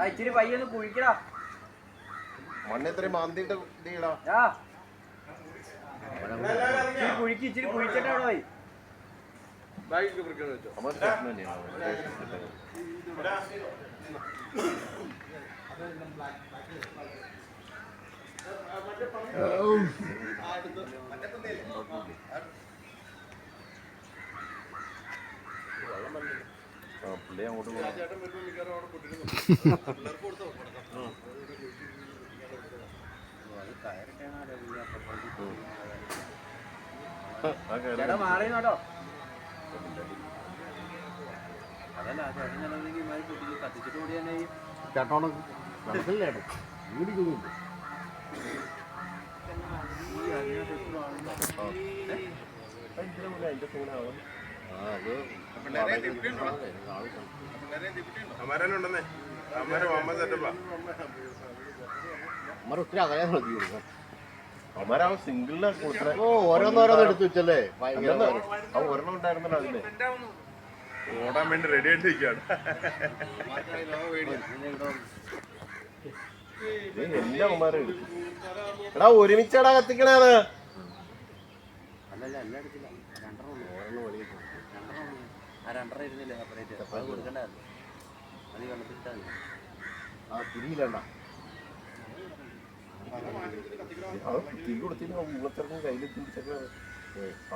ഇച്ചിരി പയ്യൊന്ന് കുഴിക്കടാ. മണ്ണെത്ര മാന്തിട്ട് കുഴിക്ക് ഇച്ചിരി കുഴിച്ചിട്ട് അവിടെ പോയി. പുള്ളി അങ്ങോട്ട് പോകാം. മാറിയോട്ടോ. അതല്ല ചേട്ടൻ ചെലവെങ്കിൽ കുട്ടിക്ക് കത്തിച്ചിട്ട് കൂടി തന്നെ ചേട്ടോണം നടക്കില്ലേ വീട് ചെയ്യുന്നുണ്ട്. അതിന്റെ ഫോണാവും. അമരാവൻ സിംഗിളിനെ ഓരോന്നോരോന്ന് എടുത്തു വെച്ചല്ലേ. ഒരെണ്ണം ഉണ്ടായിരുന്നല്ലോ അതിന് ഓടാൻ വേണ്ടി റെഡി ആയിട്ടിരിക്കുകയാണ്. എല്ലാ അമ്മമാരും എടുക്കും. എടാ ഒരുമിച്ചടാ കത്തിക്കണേന്ന്. അല്ലല്ല എല്ലാം എടുത്തില്ല. രണ്ടര ഇരുന്നില്ലേ സെപ്പറേറ്റ് കൊടുക്കണ്ടായിരുന്നു. അത് വെള്ളത്തിട്ടാ തിരിയില്ലണ്ട. തീ കൊടുത്തിട്ട് മുളത്തിറങ്ങി കയ്യിൽ തിരിച്ചൊക്കെ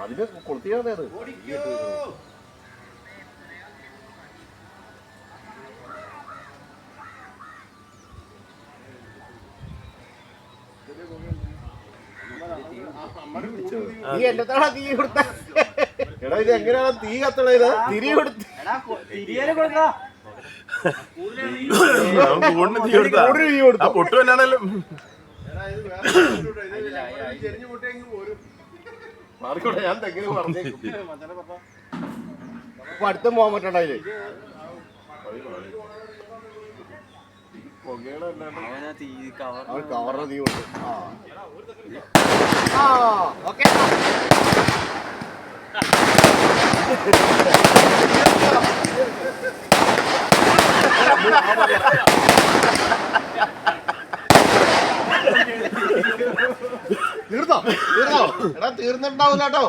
അതിന് കൊളുത്തിയാതെ അത് നീ എന്നത്താണോ തീ കൊടുത്ത? എടാ ഇത് എങ്ങനെയാണ് തീ കത്തണത്? തിരി കൊടുത്ത് പൊട്ടു തന്നെയാണല്ലോ. മാറിക്കോട്ടെ, ഞാൻ തെങ്ങിന് പറഞ്ഞേക്കും. അപ്പൊ അടുത്ത പോകാൻ പറ്റണ്ടായില്ലേ? കവറിന് തീ കൊടുത്തു. ഓക്കെ തീർന്നോ? തീർന്നോ? എടാ തീർന്നിട്ടുണ്ടാവില്ല കേട്ടോ.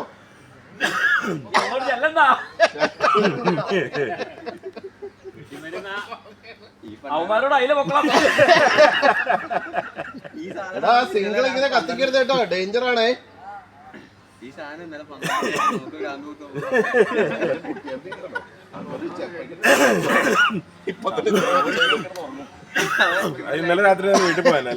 അവന്മാരോട് അതിലെ മക്കളാ. എടാ സിംഗിൾ ഇങ്ങനെ കത്തിക്കരുത് കേട്ടോ, ഡേഞ്ചർ ആണേ. ഈ സാധനം ഇന്നലെ രാത്രി വീട്ടിൽ പോയാലോ.